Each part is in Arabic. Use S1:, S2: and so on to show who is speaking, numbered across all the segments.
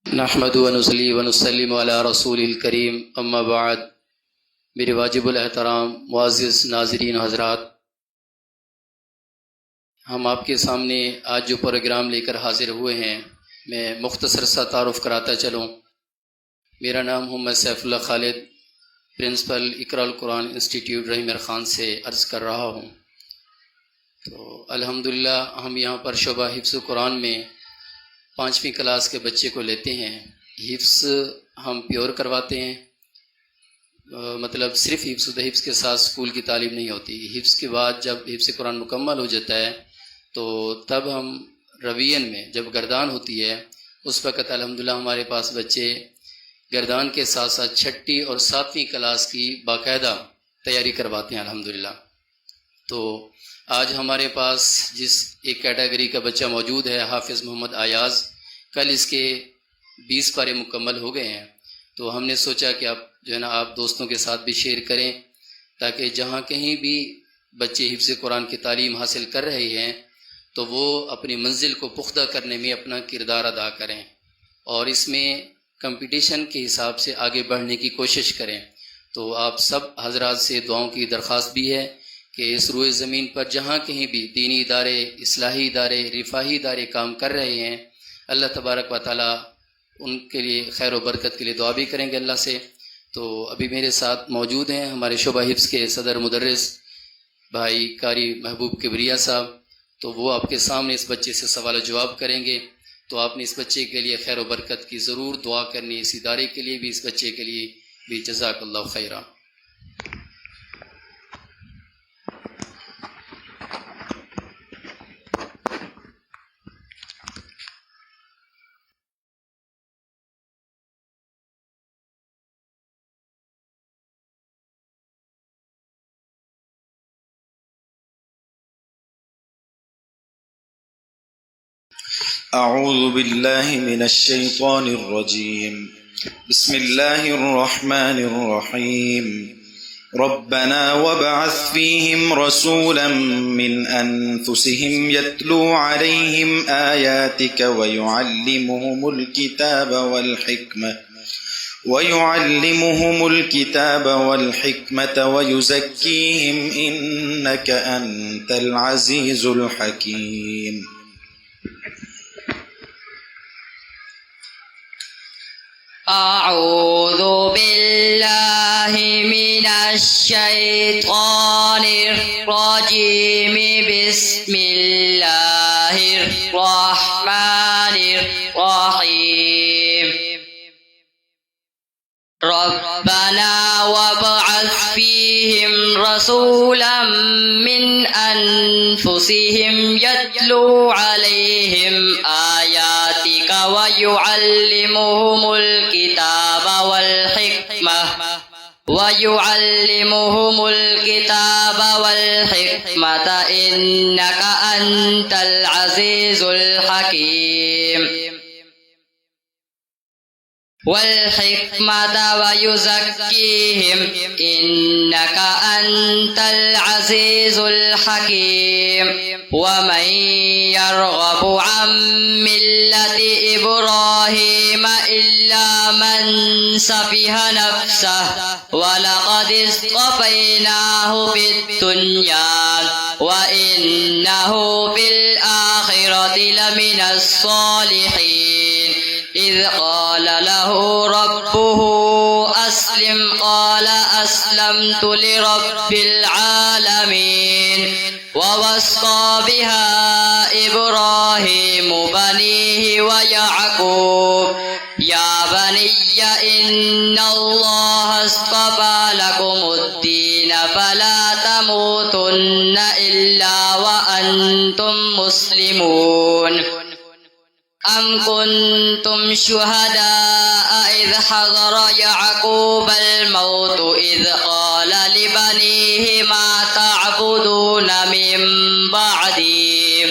S1: نحمد ونصلی ونسلم علی رسول الکریم اما بعد. میرے واجب الاحترام معزز ناظرین حضرات، ہم آپ کے سامنے آج جو پروگرام لے کر حاضر ہوئے ہیں، میں مختصر سا تعارف کراتا چلوں. میرا نام محمد سیف اللہ خالد، پرنسپل اقراء القرآن انسٹیٹیوٹ رحیم خان سے عرض کر رہا ہوں. تو الحمدللہ ہم یہاں پر شعبہ حفظ قرآن میں 5ویں کلاس کے بچے کو لیتے ہیں. حفظ ہم پیور کرواتے ہیں، مطلب صرف حفظ کے ساتھ اسکول کی تعلیم نہیں ہوتی. حفظ کے بعد جب حفظ قرآن مکمل ہو جاتا ہے تو تب ہم روین میں جب گردان ہوتی ہے اس وقت الحمدللہ ہمارے پاس بچے گردان کے ساتھ ساتھ 6 اور 7ویں کلاس کی باقاعدہ تیاری کرواتے ہیں الحمدللہ. تو آج ہمارے پاس جس ایک کیٹیگری کا بچہ موجود ہے، حافظ محمد ایاز، کل اس کے 20 پارے مکمل ہو گئے ہیں. تو ہم نے سوچا کہ آپ دوستوں کے ساتھ بھی شیئر کریں تاکہ جہاں کہیں بھی بچے حفظ قرآن کی تعلیم حاصل کر رہے ہیں تو وہ اپنی منزل کو پختہ کرنے میں اپنا کردار ادا کریں اور اس میں کمپٹیشن کے حساب سے آگے بڑھنے کی کوشش کریں. تو آپ سب حضرات سے دعاؤں کی درخواست بھی ہے کہ اس روئے زمین پر جہاں کہیں بھی دینی ادارے، اصلاحی ادارے، رفاہی ادارے کام کر رہے ہیں، اللہ تبارک و تعالی ان کے لیے خیر و برکت کے لیے دعا بھی کریں گے اللہ سے. تو ابھی میرے ساتھ موجود ہیں ہمارے شعبہ حفظ کے صدر مدرس بھائی قاری محبوب کبریا صاحب. تو وہ آپ کے سامنے اس بچے سے سوال و جواب کریں گے. تو آپ نے اس بچے کے لیے خیر و برکت کی ضرور دعا کرنی، اس ادارے کے لیے بھی، اس بچے کے لیے بھی. جزاک اللہ خیرہ.
S2: أعوذ بالله من الشيطان الرجيم. بسم الله الرحمن الرحيم. ربنا وابعث فيهم رسولا من أنفسهم يتلو عليهم آياتك ويعلمهم الكتاب والحكمة ويزكيهم إنك أنت العزيز الحكيم.
S3: أعوذ بالله من الشيطان الرجيم. بسم الله الرحمن الرحيم. ربنا وابعث فيهم رسولا من أنفسهم يتلو عليهم آياتك ويعلمهم الكتاب والحكمة إنك أنت العزيز الحكيم. والحكمة ويزكيهم إنك أنت العزيز الحكيم. ومن يرغب عن ملة إبراهيم إلا من سفه نفسه ولقد اصطفيناه في الدنيا وإنه في الآخرة لمن الصالحين. إذ قال له ربه أسلم قال أسلمت لرب العالمين. ووصى بها إبراهيم بنيه ويعقوب يا بني إن الله اصطفى لكم الدين فلا تموتن إلا وأنتم مسلمون. أم كنتم شهداء إذ حضر يعقوب الموت إذ قال لبنيه ما تعبدون من بعدي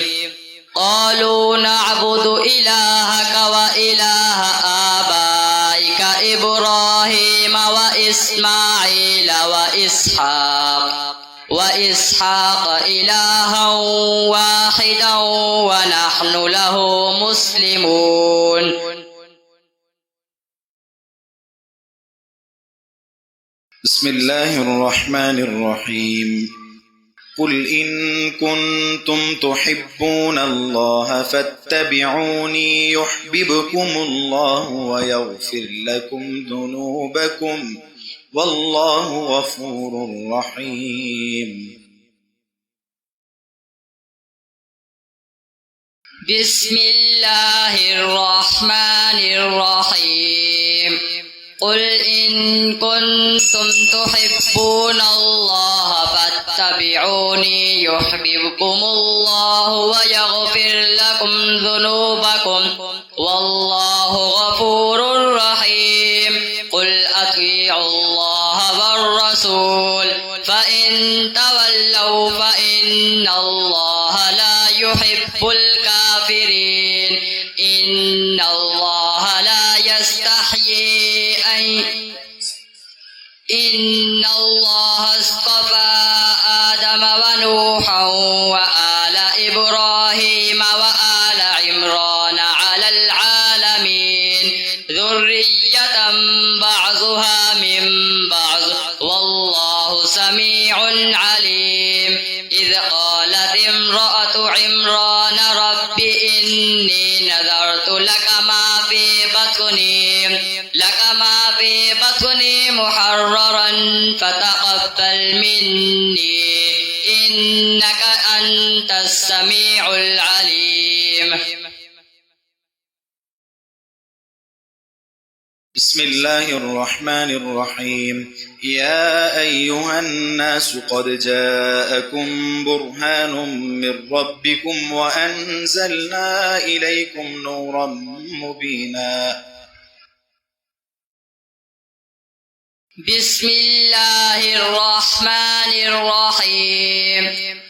S3: قالوا نعبد إلهك وإله آبائك إبراهيم وإسماعيل وإسحاق إلها واحدا ونحن له مسلمون.
S2: بسم الله الرحمن الرحيم قل إن كنتم تحبون الله فاتبعوني يحببكم الله ويغفر لكم ذنوبكم والله غفور رحيم
S3: بسم الله الرحمن الرحيم قل إن كنتم تحبون الله فاتبعوني يحببكم الله ويغفر لكم ذنوبكم والله غفور رحيم قل أطيعوا الله والرسول فإن تولوا فإن الله لا يحب الكافرين إن الله لا يستحيي إن الله اصطفى آدم ونوحا وآل إبراهيم وآل عمران على العالمين ذرية بعضها من بعض والله سميع عليم إذ قالت امرأة عمران رب إني نذرت لك ما في بطني محررا فتقبل مني إنك أنت السميع العليم
S2: بسم الله الرحمن الرحيم يا أيها الناس قد جاءكم برهان من ربكم وأنزلنا إليكم نورا مبينا
S3: بسم الله الرحمن الرحيم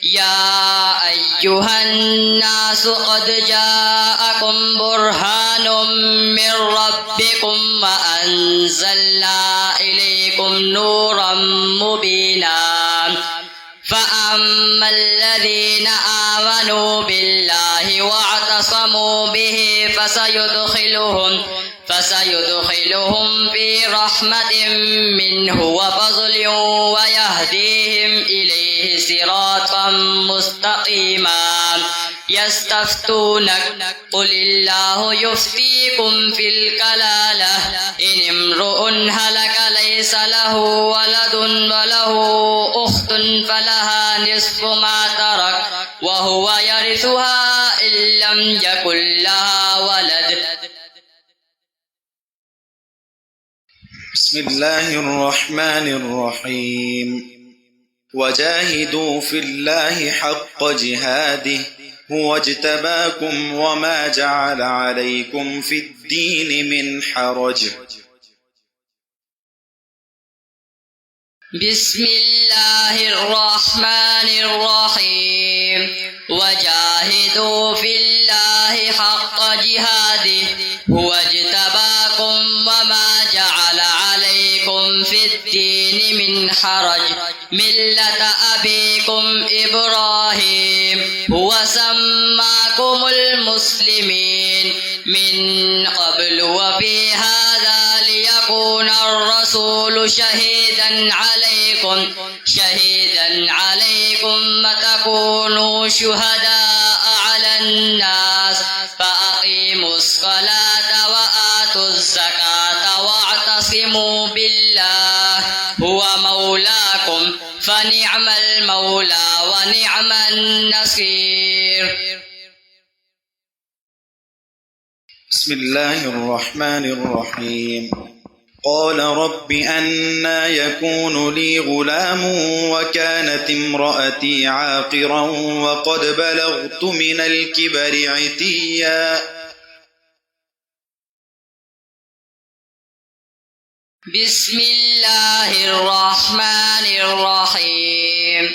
S3: يا أيها الناس قد جاءكم برهان من ربكم وأنزلنا إليكم نورا مبينا فأما الذين آمنوا بالله واعتصموا به فسيدخلهم في رحمة منه وفضل ويهديهم إليه صراطا مستقيما يستفتونك قل الله يفتيكم في الكلالة إن امرؤ هلك ليس له ولد وله أخت فلها نصف ما ترك وهو يرثها إن لم يكن لها ولد
S2: بسم الله الرحمن الرحيم وجاهدوا في الله حق جهاده هو اجتباكم وما جعل عليكم في الدين من حرج
S3: بسم الله الرحمن الرحيم وجاهدوا في الله حق جهاده هو اجتباكم وما جعل عليكم في الدين من حرج ملة أبيكم إبراهيم هو سماكم المسلمين من قبل وفي هذا ليكون الرسول شهيدا عليكم وتكونوا شهداء على الناس فأقيموا الصلاة وآتوا الزكاة واعتصموا بالله هو مولاكم فنعم المولى ونعم النصير
S2: بسم الله الرحمن الرحيم قال رب أنى يكون لي غلام وكانت امرأتي عاقرا وقد بلغت من الكبر عتيا
S3: بسم الله الرحمن الرحيم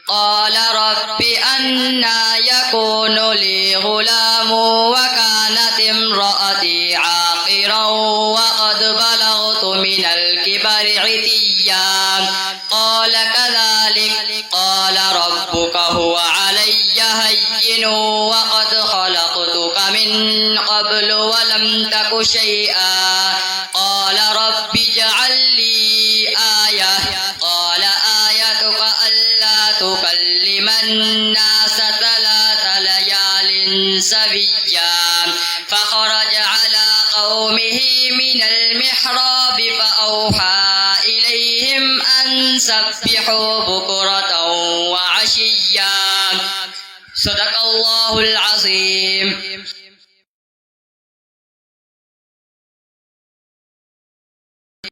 S3: قال رب أنى يكون لي غلام وكانت امرأتي عاقرا وقد بلغت من الكبر عتيا قال كذلك قال ربك هو علي هين وقد خلقتك من قبل ولم تك شيئا قال رب اجعل لي آية الناس 3 ليال سويا فخرج على قومه من المحراب فأوحى إليهم أن سبحوا بكرة وعشيا. صدق الله العظيم.